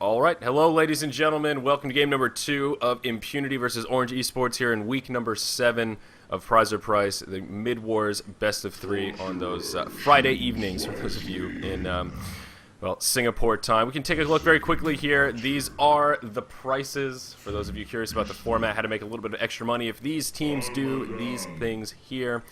All right, hello ladies and gentlemen, welcome to game number 2 of Impunity versus Orange Esports here in week number 7 of Prize or Price, the Mid-Wars best of 3 on those Friday evenings for those of you in, well, Singapore time. We can take a look very quickly here. These are the prices, for those of you curious about the format, how to make a little bit of extra money. If these teams do these things here,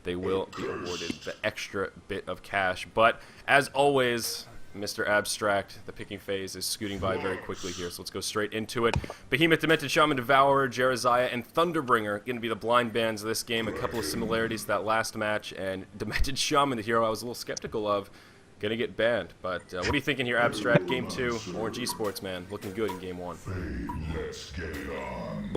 they will be awarded the extra bit of cash. But, as always, Mr. Abstract, the picking phase, is scooting by very quickly here, so let's go straight into it. Behemoth, Demented Shaman, Devourer, Jerizaiah, and Thunderbringer going to be the blind bands of this game. A couple of similarities to that last match, and Demented Shaman, the hero I was a little skeptical of, going to get banned. But what are you thinking here, Abstract? Game 2, Orange Esports, man, looking good in Game 1. Let's get it on.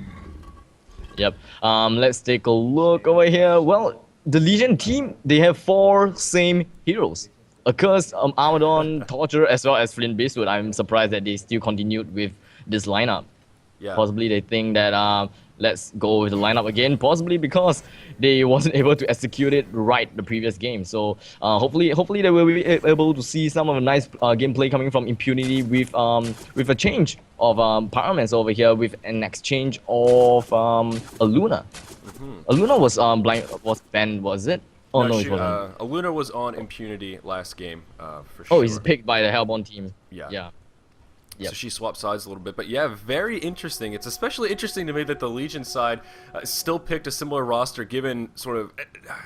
Yep. Let's take a look over here. Well, the Legion team, they have 4 same heroes. Accursed, Armadon, Torture, as well as Flint Beastwood. I'm surprised that they still continued with this lineup. Yeah. Possibly they think that let's go with the lineup again. Possibly because they wasn't able to execute it right the previous game. So hopefully they will be able to see some of the nice gameplay coming from Impunity with a change of Paraments over here with an exchange of Aluna. Aluna was banned, was it? Oh, no, it wasn't. Aluna was on Impunity last game, for sure. Oh, he's picked by the Hellborn team. Yeah. Yeah. Yep. So she swapped sides a little bit. But yeah, very interesting. It's especially interesting to me that the Legion side still picked a similar roster given sort of...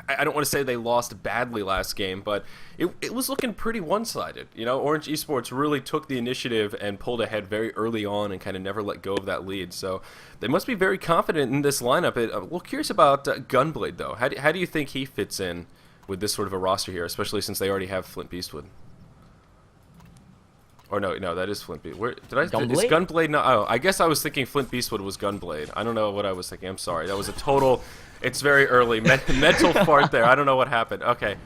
I don't want to say they lost badly last game, but it was looking pretty one-sided. You know, Orange Esports really took the initiative and pulled ahead very early on and kind of never let go of that lead. So they must be very confident in this lineup. I'm a little curious about Gunblade, though. How do you think he fits in with this sort of a roster here, especially since they already have Flint Beastwood? Or no, that is Flint Beastwood. Where did I? Gunblade? Is Gunblade not? Oh, I guess I was thinking Flint Beastwood was Gunblade. I don't know what I was thinking. I'm sorry. That was a total. It's very early. Mental fart there. I don't know what happened. Okay.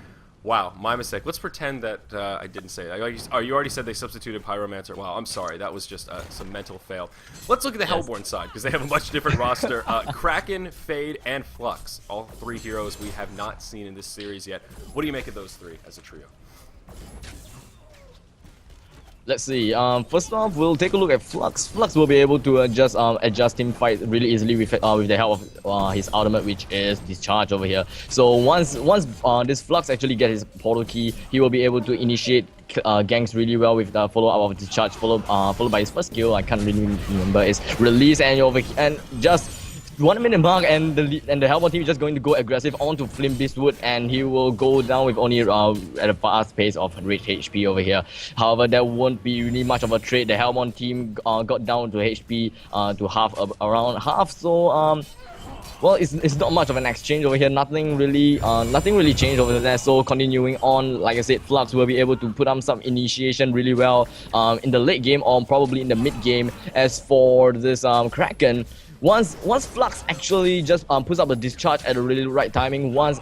Wow, my mistake. Let's pretend that I didn't say that. Oh, you already said they substituted Pyromancer. Wow, I'm sorry. That was just some mental fail. Let's look at the Hellborn side, because they have a much different roster. Kraken, Fade, and Flux. All 3 heroes we have not seen in this series yet. What do you make of those 3 as a trio? Let's see. First off, we'll take a look at Flux. Flux will be able to adjust team fight really easily with the help of his ultimate, which is Discharge over here. So once this Flux actually gets his portal key, he will be able to initiate ganks really well with the follow up of Discharge, followed by his first skill. I can't really remember. It's Release, and just 1 minute mark, and the Hellborn team is just going to go aggressive onto Flint Beastwood, and he will go down with only at a fast pace of rate HP over here. However, there won't be really much of a trade. The Hellborn team got down to HP to around half. So well, it's not much of an exchange over here. Nothing really changed over there. So continuing on, like I said, Flux will be able to put up some initiation really well in the late game or probably in the mid game. As for this Kraken, Once Flux actually just puts up the Discharge at the really right timing, once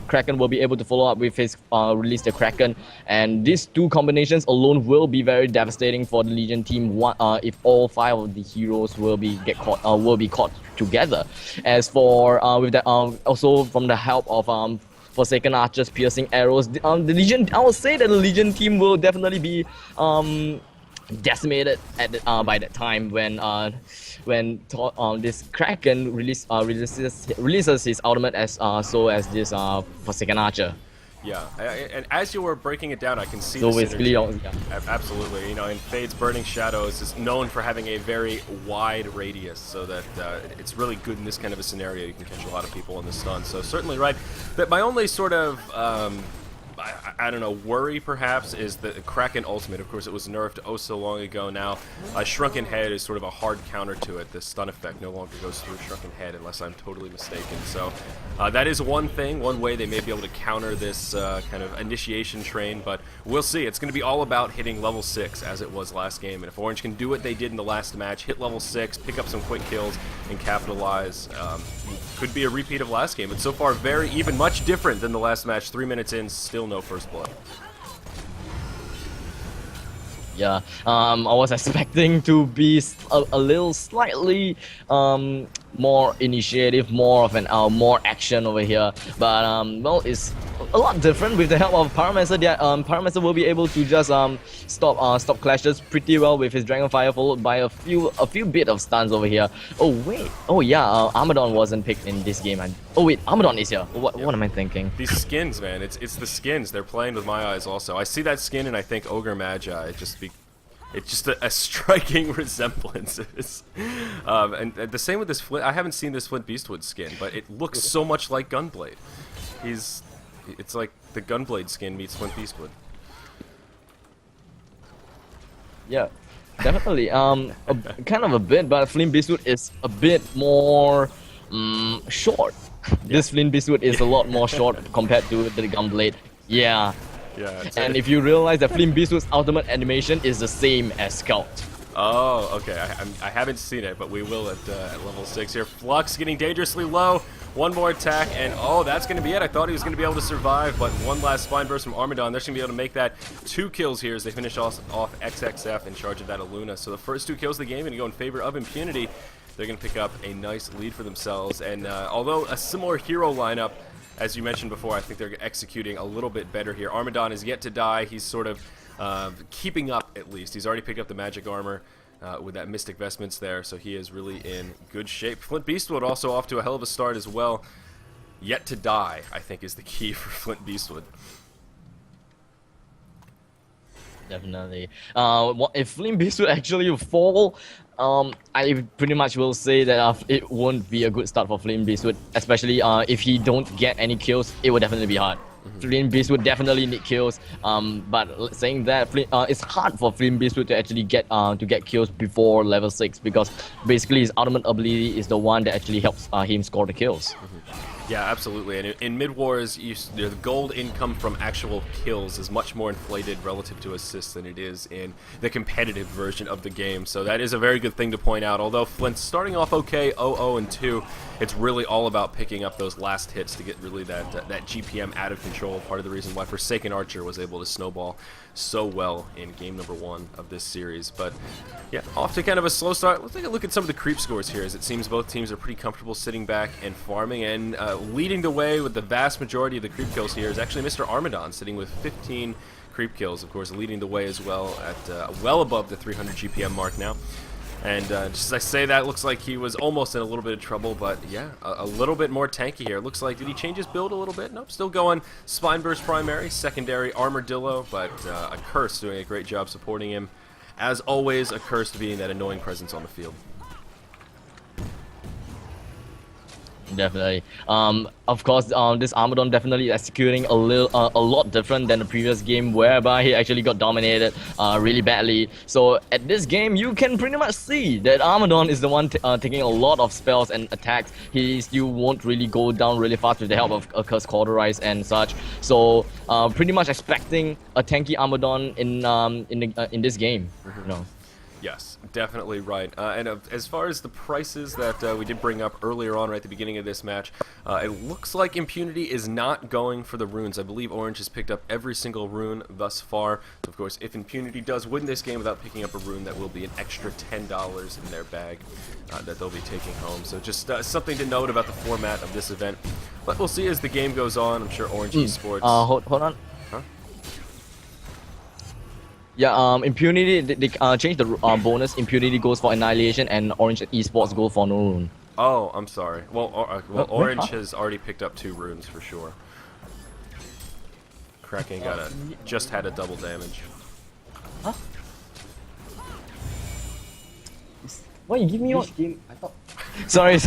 Kraken will be able to follow up with his Release the Kraken, and these 2 combinations alone will be very devastating for the Legion team if all 5 of the heroes will be caught together. As for with that, also from the help of Forsaken Archers, Piercing Arrows, the Legion, I would say that the Legion team will definitely be decimated at by that time when this Kraken releases his ultimate as this Forsaken Archer. Yeah, and as you were breaking it down, I can see. So the basically, synergy. yeah. Absolutely. You know, and Fade's Burning Shadows is known for having a very wide radius, so that it's really good in this kind of a scenario. You can catch a lot of people in the stun. So certainly right. But my only sort of I don't know, worry perhaps is the Kraken ultimate. Of course, it was nerfed oh so long ago now. Shrunken Head is sort of a hard counter to it. The stun effect no longer goes through Shrunken Head unless I'm totally mistaken. So that is one way they may be able to counter this kind of initiation train, but we'll see. It's going to be all about hitting level 6 as it was last game. And if Orange can do what they did in the last match, hit level 6, pick up some quick kills, and capitalize, could be a repeat of last game. And so far, much different than the last match. 3 minutes in, still no first blood. Yeah, I was expecting to be a little slightly more initiative, more of an more action over here. But well, it's a lot different with the help of Pyromancer. Pyromancer will be able to just stop clashes pretty well with his Dragon Fire, followed by a few bit of stuns over here. Oh wait, oh yeah, Armadon wasn't picked in this game. Oh wait, Armadon is here. What am I thinking? These skins, man, it's the skins. They're playing with my eyes also. I see that skin and I think Ogre Magi. It's just a striking resemblance. And the same with this Flint. I haven't seen this Flint Beastwood skin, but it looks so much like Gunblade. It's like the Gunblade skin meets Flint Beastwood. Yeah, definitely. Kind of a bit, but Flint Beastwood is a bit more short. This Flint Beastwood is a lot more short compared to the Gunblade. Yeah. Yeah. And if you realize that Flint Beastwood's ultimate animation is the same as Scout. Oh, okay. I haven't seen it, but we will at level 6 here. Flux getting dangerously low. One more attack, and oh, that's going to be it. I thought he was going to be able to survive, but one last Spine Burst from Armadon. They're going to be able to make that 2 kills here as they finish off XXF in charge of that Aluna. So the first 2 kills of the game are going to go in favor of Impunity. They're going to pick up a nice lead for themselves, and although a similar hero lineup, as you mentioned before, I think they're executing a little bit better here. Armadon is yet to die. He's sort of keeping up, at least. He's already picked up the magic armor with that Mystic Vestments there, so he is really in good shape. Flint Beastwood also off to a hell of a start as well. Yet to die, I think, is the key for Flint Beastwood. Definitely. If Flint Beastwood actually fall, I pretty much will say that it won't be a good start for Flint Beastwood, especially if he don't get any kills. It will definitely be hard. Flint Beastwood definitely need kills, but saying that, it's hard for Flint Beastwood to actually get kills before level 6, because basically his ultimate ability is the one that actually helps him score the kills. Yeah, absolutely. And in mid-wars, the gold income from actual kills is much more inflated relative to assists than it is in the competitive version of the game. So that is a very good thing to point out. Although Flint's starting off okay, 0-0-2, it's really all about picking up those last hits to get really that GPM out of control. Part of the reason why Forsaken Archer was able to snowball so well in game number 1 of this series. But yeah, off to kind of a slow start. Let's take a look at some of the creep scores here, as it seems both teams are pretty comfortable sitting back and farming, and leading the way with the vast majority of the creep kills here is actually Mr. Armadon, sitting with 15 creep kills, of course, leading the way as well at well above the 300 GPM mark now. And just as I say that, looks like he was almost in a little bit of trouble, but yeah, a little bit more tanky here. Looks like, did he change his build a little bit? Nope, still going Spine Burst primary, secondary Armadillo, but a Curse doing a great job supporting him. As always, a Curse being that annoying presence on the field. Definitely. Of course, this Armadon definitely executing a lot different than the previous game, whereby he actually got dominated really badly. So at this game, you can pretty much see that Armadon is the one taking a lot of spells and attacks. He still won't really go down really fast with the help of a Curse Cauterize and such. So pretty much expecting a tanky Armadon in this game. You know. Yes, definitely right. And as far as the prices that we did bring up earlier on right at the beginning of this match, it looks like Impunity is not going for the runes. I believe Orange has picked up every single rune thus far. So of course, if Impunity does win this game without picking up a rune, that will be an extra $10 in their bag that they'll be taking home. So just something to note about the format of this event. But we'll see as the game goes on. I'm sure Orange Esports... Hold on. Huh? Yeah, Impunity, they changed the bonus. Impunity goes for Annihilation, and Orange Esports go for no rune. Oh, I'm sorry. Well, Orange has already picked up 2 runes for sure. Kraken just had a double damage. Huh? Why you give me your game? I thought. Sorry.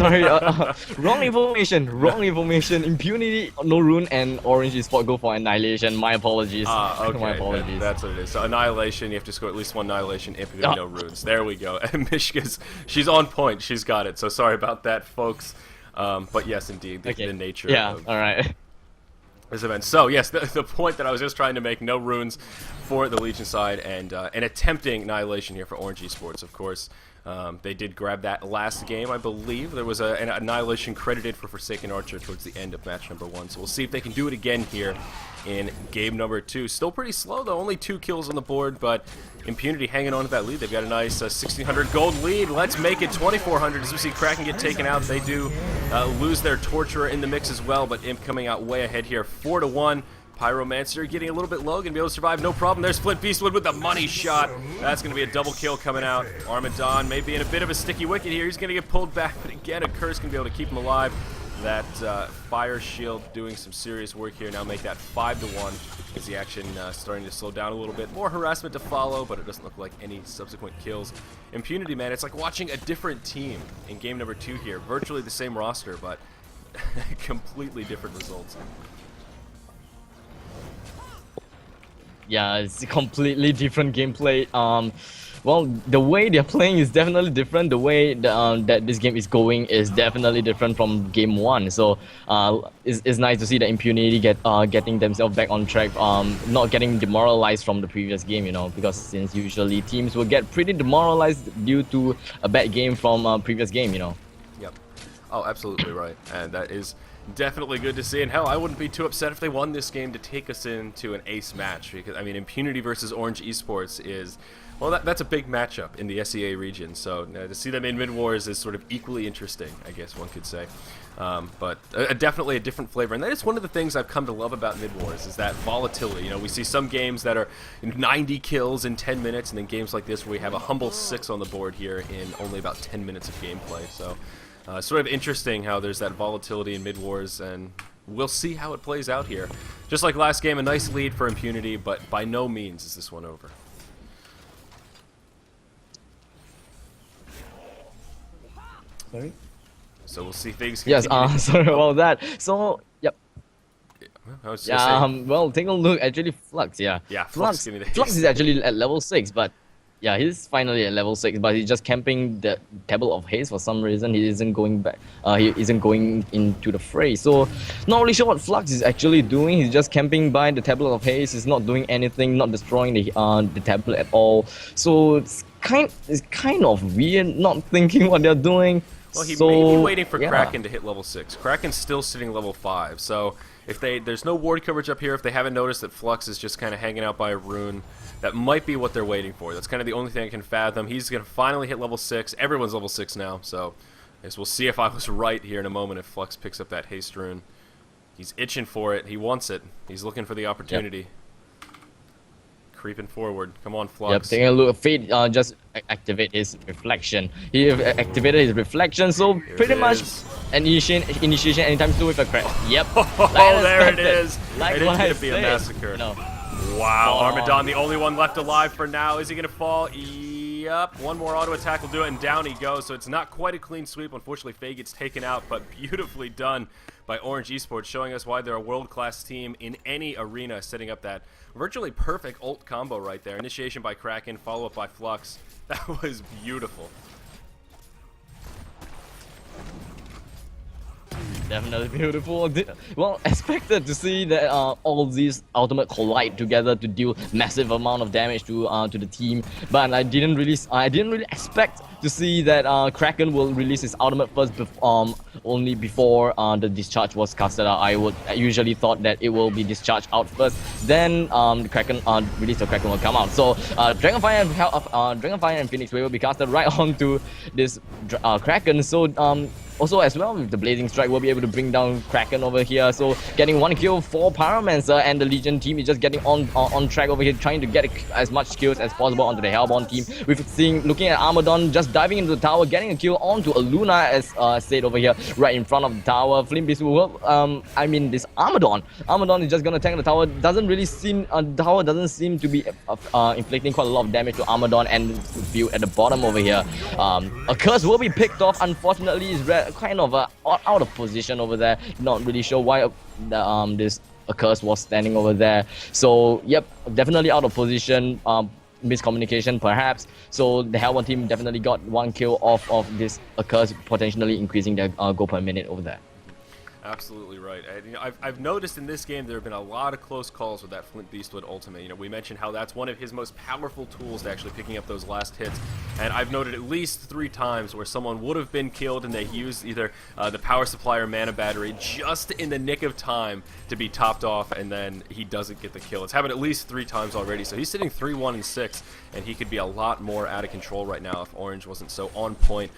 Wrong information. Impunity, no rune, and Orange Esports go for Annihilation. My apologies. Okay. My apologies. That's what it is. So Annihilation, you have to score at least 1 Annihilation if you have no runes. There we go. And Mishka's, she's on point. She's got it. So sorry about that, folks. But yes, indeed, the nature of alright. this event. So yes, the point that I was just trying to make, no runes for the Legion side, and attempting Annihilation here for Orange Esports, of course. They did grab that last game, I believe. There was an Annihilation credited for Forsaken Archer towards the end of match number 1. So we'll see if they can do it again here in game number 2. Still pretty slow, though. Only 2 kills on the board, but Impunity hanging on to that lead. They've got a nice 1,600 gold lead. Let's make it 2,400 as we see Kraken get taken out. They do lose their Torturer in the mix as well, but Imp coming out way ahead here, 4-1. Pyromancer getting a little bit low, gonna be able to survive, no problem. There's Flint Beastwood with the money shot. That's gonna be a double kill coming out. Armadon may be in a bit of a sticky wicket here. He's gonna get pulled back, but again, a curse can be able to keep him alive. That fire shield doing some serious work here. Now make that 5-1 as the action starting to slow down a little bit. More harassment to follow, but it doesn't look like any subsequent kills. Impunity, man, it's like watching a different team in game number 2 here. Virtually the same roster, but completely different results. Yeah, it's a completely different gameplay. Well, the way they're playing is definitely different. The way that this game is going is definitely different from game 1. So it's nice to see the Impunity getting themselves back on track, not getting demoralized from the previous game, you know, because since usually teams will get pretty demoralized due to a bad game from previous game, you know. Yep. Oh, absolutely right. And that is definitely good to see, and hell, I wouldn't be too upset if they won this game to take us into an ace match, because, I mean, Impunity versus ORGE Esports is, well, that's a big matchup in the SEA region, so to see them in Mid-Wars is sort of equally interesting, I guess one could say. But definitely a different flavor, and that is one of the things I've come to love about Mid-Wars, is that volatility. You know, we see some games that are 90 kills in 10 minutes, and then games like this where we have a humble 6 on the board here in only about 10 minutes of gameplay, so sort of interesting how there's that volatility in Mid-Wars, and we'll see how it plays out here. Just like last game, a nice lead for Impunity, but by no means is this one over. Sorry? So we'll see things Yes, continue. sorry about that. So, yep. I was just saying. Well, take a look. Actually, Flux, yeah. Yeah, Flux, give me the Flux haste. is actually at level 6, but yeah, he's finally at level 6, but he's just camping the Table of Haste for some reason. He isn't going back. He isn't going into the fray. So, not really sure what Flux is actually doing. He's just camping by the Table of Haste. He's not doing anything, not destroying the tablet at all. So it's kind of weird, not thinking what they're doing. Well, he so, may be waiting for yeah. Kraken to hit level 6. Kraken's still sitting level 5, so if there's no ward coverage up here, if they haven't noticed that Flux is just kind of hanging out by a rune, that might be what they're waiting for. That's kind of the only thing I can fathom. He's going to finally hit level 6. Everyone's level 6 now, so I guess we'll see if I was right here in a moment if Flux picks up that haste rune. He's itching for it. He wants it. He's looking for the opportunity. Yep. Creeping forward. Come on, Flux. Yep, taking a look. Fate just activate his reflection. He activated his reflection, so Here pretty it much is. initiation anytime soon with a crash. Yep. Oh, there it is. Like It is what I going to be a said. massacre. No. Wow, Oh. Armadon, the only one left alive for now. Is he going to fall? Yep. One more auto attack will do it, and down he goes. So it's not quite a clean sweep. Unfortunately, Faye gets taken out, but beautifully done by ORGE Esports, showing us why they're a world-class team in any arena, setting up that virtually perfect ult combo right there. Initiation by Kraken, follow-up by Flux. That was beautiful. Definitely beautiful. Well, expected to see that all these ultimate collide together to deal massive amount of damage to the team, but I didn't really expect to see that Kraken will release his ultimate first, only before the discharge was casted out. I usually thought that it will be discharged out first, then the Kraken release of Kraken will come out. So Dragonfire and Phoenix Wave will be casted right onto this Kraken. So also as well with the Blazing Strike, we'll be able to bring down Kraken over here. So getting 1 kill for Pyromancer, and the Legion team is just getting on track over here, trying to get as much kills as possible onto the Hellborn team. We've looking at Armadon just diving into the tower, getting a kill onto a Luna, as said over here, right in front of the tower. Flint Beast I mean this Armadon is just gonna tank the tower. The tower doesn't seem to be inflicting quite a lot of damage to Armadon and view at the bottom over here. A curse will be picked off. Unfortunately, is kind of out of position over there. Not really sure why this curse was standing over there. So yep, definitely out of position. Miscommunication perhaps. So the Hellborn team definitely got 1 kill off of this curse, potentially increasing their goal per minute over there. Absolutely right. And, you know, I've noticed in this game there have been a lot of close calls with that Flint Beastwood ultimate. You know, we mentioned how that's one of his most powerful tools to actually picking up those last hits. And I've noted at least 3 times where someone would have been killed and they used either the power supply or mana battery just in the nick of time to be topped off, and then he doesn't get the kill. It's happened at least 3 times already. So he's sitting 3-1-6, and he could be a lot more out of control right now if Orange wasn't so on point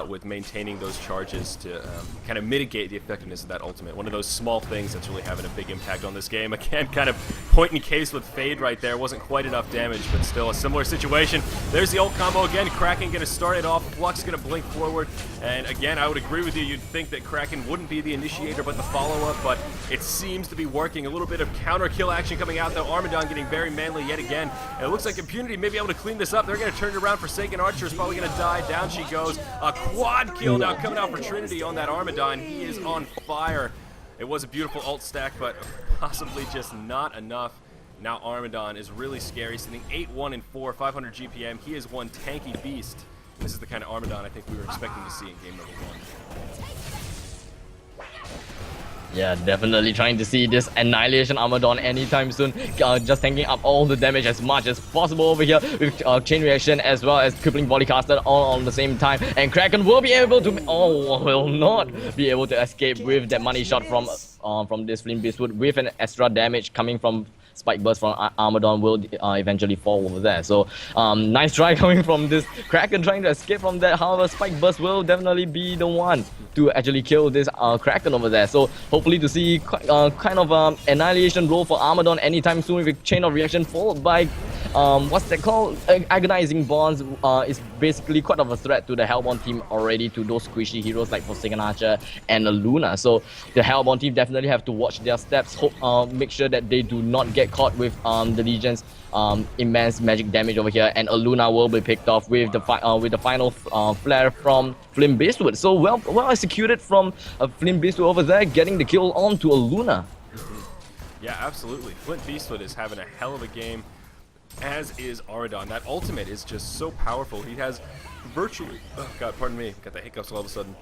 with maintaining those charges to kind of mitigate the effectiveness of that ultimate. One of those small things that's really having a big impact on this game. Again, kind of point in case with Fade right there. Wasn't quite enough damage, but still a similar situation. There's the ult combo again. Kraken going to start it off. Flux going to blink forward. And again, I would agree with you. You'd think that Kraken wouldn't be the initiator, but the follow-up. But it seems to be working. A little bit of counter kill action coming out, though. Armadon getting very manly yet again. And it looks like Impunity may be able to clean this up. They're going to turn it around. Forsaken Archer is probably going to die. Down she goes. A quad kill now coming out for Trinity on that Armadon. He is on fire. It was a beautiful ult stack, but possibly just not enough. Now Armadon is really scary, sitting 8-1-4, 500 GPM. He is one tanky beast. This is the kind of Armadon I think we were expecting to see in game number 1. Yeah, definitely trying to see this Annihilation Armadon anytime soon. Just tanking up all the damage as much as possible over here with Chain Reaction as well as Crippling Body Caster all on the same time. And Kraken will be able to, will not be able to escape with that money shot from this Flint Beastwood with an extra damage coming from Spike Burst from Armadon will eventually fall over there. So nice try coming from this Kraken trying to escape from that. However, Spike Burst will definitely be the one to actually kill this Kraken over there. So hopefully to see kind of annihilation roll for Armadon anytime soon with a chain of reaction followed by what's that called? Agonizing Bonds is basically quite of a threat to the Hellborn team already, to those squishy heroes like Forsaken Archer and Luna. So the Hellborn team definitely have to watch their steps, make sure that they do not get caught with the Legion's immense magic damage over here, and Luna will be picked off with the final flare from Flint Beastwood. So well executed from Flint Beastwood over there, getting the kill onto Luna. Yeah, absolutely. Flint Beastwood is having a hell of a game, as is Armadon. That ultimate is just so powerful. He has virtually, oh god, pardon me, got the hiccups all of a sudden.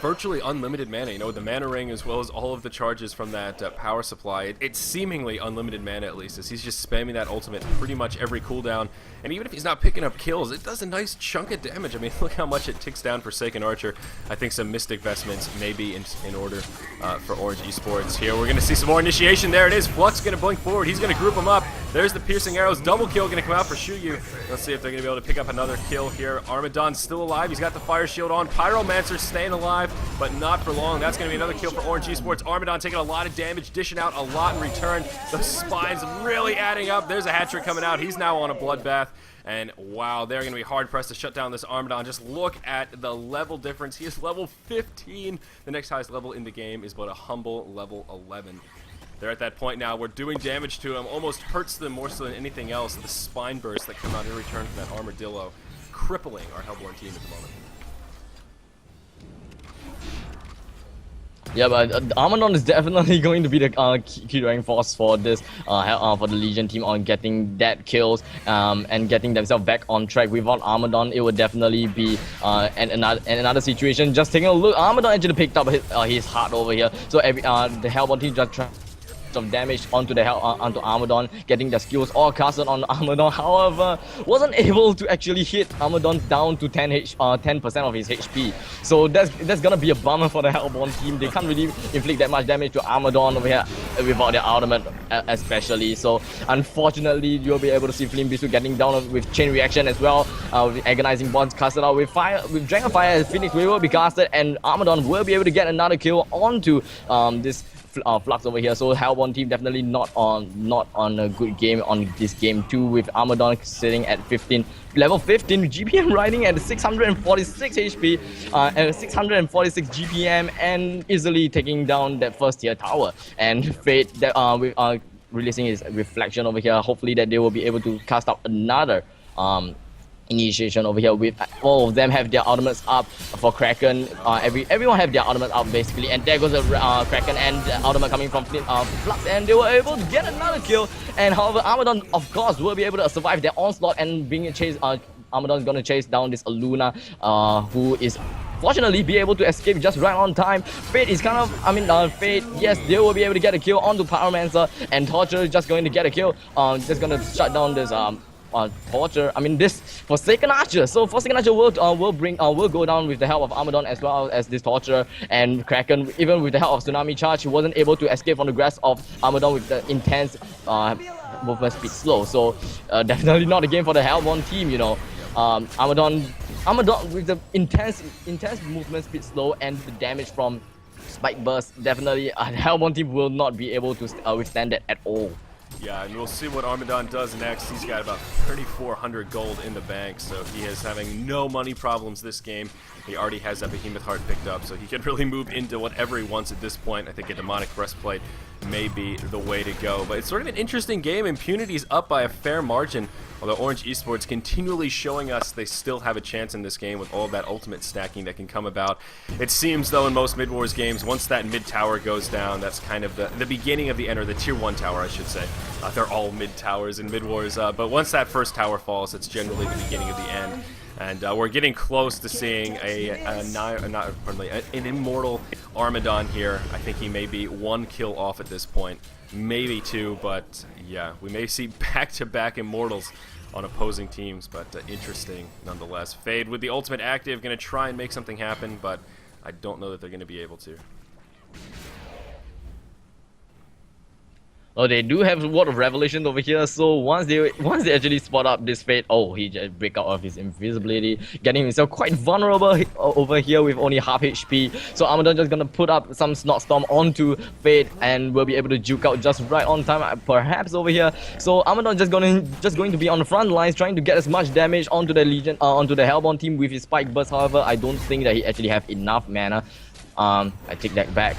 Virtually unlimited mana, you know, with the mana ring as well as all of the charges from that power supply. It's seemingly unlimited mana, at least, as he's just spamming that ultimate pretty much every cooldown. And even if he's not picking up kills, it does a nice chunk of damage. I mean, look how much it ticks down Forsaken Archer. I think some Mystic Vestments may be in order for Orange Esports here. We're going to see some more initiation. There it is. Flux going to blink forward. He's going to group them up. There's the piercing arrows. Double kill going to come out for Shuyu. Let's see if they're going to be able to pick up another kill here. Armadon's still alive. He's got the fire shield on. Pyromancer staying alive, but not for long. That's going to be another kill for Orange Esports. Armadon taking a lot of damage, dishing out a lot in return. Those spines really adding up. There's a hat trick coming out. He's now on a bloodbath. And wow, they're going to be hard-pressed to shut down this Armadon. Just look at the level difference. He is level 15. The next highest level in the game is but a humble level 11. They're at that point now. We're doing damage to him. Almost hurts them more so than anything else. The spine bursts that come out in return from that Armadillo, crippling our Hellborn team at the moment. Yeah, but Armadon is definitely going to be the key driving force for this for the Legion team on getting that kills and getting themselves back on track. Without Armadon, it would definitely be another situation. Just taking a look, Armadon actually picked up his heart over here. So every the Hellborn team just of damage onto onto Armadon, getting the skills all casted on Armadon. However, wasn't able to actually hit Armadon down to 10% of his HP. So that's gonna be a bummer for the Hellborn team. They can't really inflict that much damage to Armadon over here without their ultimate, especially. So unfortunately, you'll be able to see Flint Beastwood getting down with chain reaction as well. With agonizing bonds casted out with fire, with Dragon Fire, Phoenix will be casted, and Armadon will be able to get another kill onto this Flux over here. So Hellborn team definitely not on a good game on this game too, with Armadon sitting at level 15 GPM, riding at 646 HP and 646 GPM, and easily taking down that first tier tower. And Fate that with releasing his reflection over here, hopefully that they will be able to cast out another initiation over here. With all of them have their ultimates up for Kraken. Everyone have their ultimates up basically, and there goes the Kraken and the ultimate coming from Flux, and they were able to get another kill. And however, Armadon of course will be able to survive their onslaught and being chased. Armadon is gonna chase down this Luna, who is fortunately be able to escape just right on time. Fate is kind of, I mean, Fate, yes, they will be able to get a kill onto Pyromancer, and Torture is just going to get a kill. Just gonna shut down this Torture. I mean, this Forsaken Archer. So Forsaken Archer will go down with the help of Armadon as well as this Torture, and Kraken, even with the help of Tsunami Charge, he wasn't able to escape from the grasp of Armadon with the intense movement speed slow. So definitely not a game for the Hellborn team, you know. Armadon with the intense movement speed slow and the damage from Spike Burst, definitely the Hellborn team will not be able to withstand that at all. Yeah, and we'll see what Armadon does next. He's got about 3,400 gold in the bank, so he is having no money problems this game. He already has that Behemoth Heart picked up, so he can really move into whatever he wants at this point. I think a Demonic Breastplate may be the way to go. But it's sort of an interesting game. Impunity's up by a fair margin, although Orange Esports continually showing us they still have a chance in this game with all of that ultimate stacking that can come about. It seems, though, in most mid-wars games, once that mid-tower goes down, that's kind of the beginning of the end, or the tier 1 tower, I should say. They're all mid-towers in mid-wars, but once that first tower falls, it's generally the beginning of the end. And we're getting close to seeing an immortal Armadon here. I think he may be 1 kill off at this point, maybe 2, but yeah, we may see back-to-back immortals on opposing teams, but interesting nonetheless. Fade with the ultimate active, going to try and make something happen, but I don't know that they're going to be able to. Oh, they do have a Word of Revelation over here, so once they actually spot up this Fate, oh, he just break out of his invisibility, getting himself quite vulnerable over here with only half HP. So Armadon just gonna put up some Snot Storm onto Fate and will be able to juke out just right on time, perhaps over here. So Armadon just going to be on the front lines, trying to get as much damage onto the Legion, onto the Hellborn team with his Spike Burst. However, I don't think that he actually have enough mana. I take that back.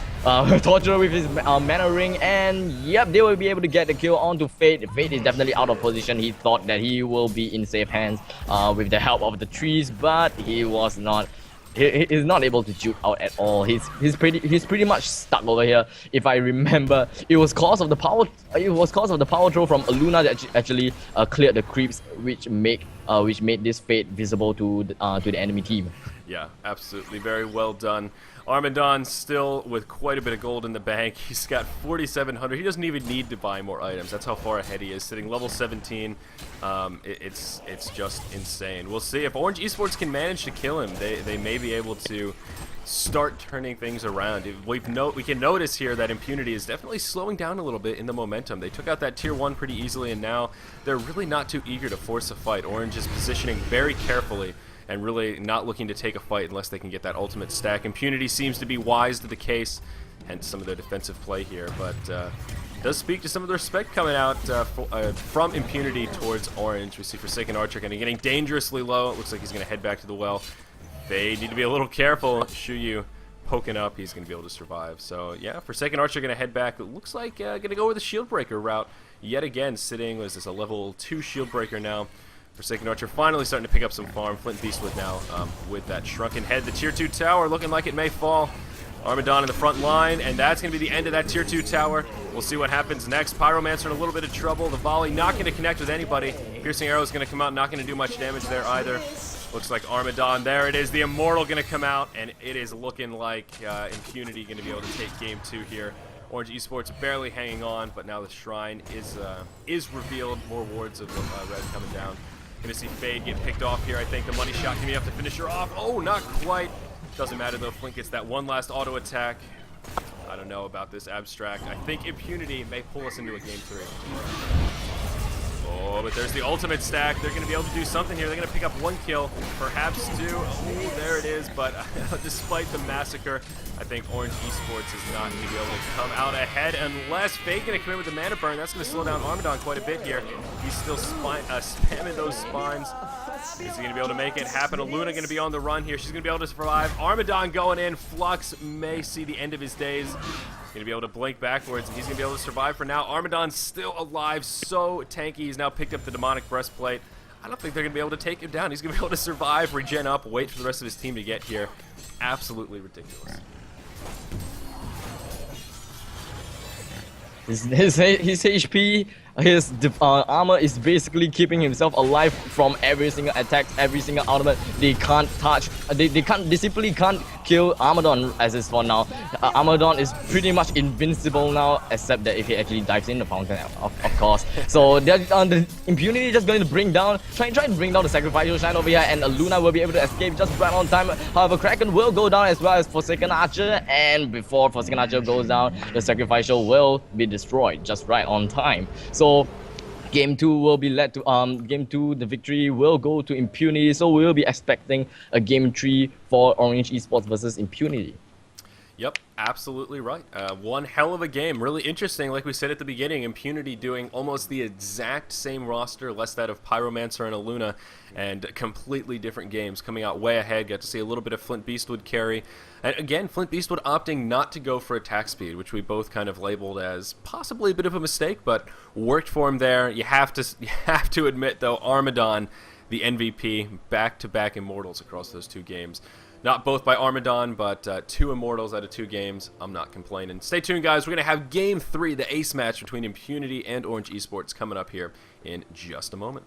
Torture with his mana ring, and yep, they will be able to get the kill onto Fate. Fate is definitely out of position. He thought that he will be in safe hands with the help of the trees, but he was not. He is not able to juke out at all. He's pretty much stuck over here. If I remember, it was cause of the power. It was cause of the power throw from Aluna that actually cleared the creeps, which made this Fate visible to the enemy team. Yeah, absolutely. Very well done. Armadon still with quite a bit of gold in the bank. He's got 4,700. He doesn't even need to buy more items. That's how far ahead he is, sitting level 17. It's just insane. We'll see if Orange Esports can manage to kill him. They may be able to start turning things around. We can notice here that Impunity is definitely slowing down a little bit in the momentum. They took out that tier 1 pretty easily, and now they're really not too eager to force a fight. Orange is positioning very carefully and really not looking to take a fight unless they can get that ultimate stack. Impunity seems to be wise to the case, hence some of their defensive play here, but does speak to some of the respect coming out from Impunity towards Orange. We see Forsaken Archer kind of getting dangerously low. It looks like he's going to head back to the well. They need to be a little careful. Shuyu poking up, he's going to be able to survive. So yeah, Forsaken Archer going to head back. It looks like going to go with the Shield Breaker route yet again, sitting, was this a level 2 Shield Breaker now. Forsaken Archer finally starting to pick up some farm. Flint Beastwood now with that shrunken head. The tier 2 tower looking like it may fall. Armadon in the front line, and that's going to be the end of that tier 2 tower. We'll see what happens next. Pyromancer in a little bit of trouble. The volley not going to connect with anybody. Piercing Arrow is going to come out, not going to do much damage there either. Looks like Armadon, there it is, the Immortal going to come out, and it is looking like Impunity going to be able to take game 2 here. Orange Esports barely hanging on, but now the Shrine is revealed. More wards of red coming down. Gonna see Fade get picked off here. I think the money shot can be enough to finish her off. Oh, not quite. Doesn't matter though. Flint gets that one last auto attack. I don't know about this abstract. I think Impunity may pull us into a game 3. Oh, but there's the ultimate stack. They're going to be able to do something here. They're going to pick up 1 kill, perhaps 2. Oh, there it is. But despite the massacre, I think Orange Esports is not going to be able to come out ahead unless Fade going to come in with the mana burn. That's going to slow down Armadon quite a bit here. He's still spamming those spines. Is he going to be able to make it happen? Aluna going to be on the run here. She's going to be able to survive. Armadon going in. Flux may see the end of his days. Going to be able to blink backwards, and he's going to be able to survive for now. Armadon's still alive, so tanky. He's now picked up the Demonic Breastplate. I don't think they're going to be able to take him down. He's going to be able to survive, regen up, wait for the rest of his team to get here. Absolutely ridiculous. His HP, armor is basically keeping himself alive from every single attack, every single ultimate. They can't touch, they simply can't kill Armadon as is for now. Armadon is pretty much invincible now, except that if he actually dives in the fountain, of course. So the Impunity just going to try and bring down the Sacrificial Shine over here, and Luna will be able to escape just right on time. However, Kraken will go down as well as Forsaken Archer, and before Forsaken Archer goes down, the Sacrificial will be destroyed just right on time. So Game 2 will be led to Game 2. The victory will go to Impunity. So we will be expecting a Game 3 for Orange Esports versus Impunity. Yep, absolutely right. One hell of a game. Really interesting, like we said at the beginning, Impunity doing almost the exact same roster, less that of Pyromancer and Aluna, and completely different games, coming out way ahead. Got to see a little bit of Flint Beastwood carry. And again, Flint Beastwood opting not to go for attack speed, which we both kind of labeled as possibly a bit of a mistake, but worked for him there. You have to admit, though, Armadon, the MVP, back-to-back Immortals across those 2 games. Not both by Armadon, but 2 Immortals out of 2 games. I'm not complaining. Stay tuned, guys. We're going to have Game 3, the ace match between Impunity and Orange Esports, coming up here in just a moment.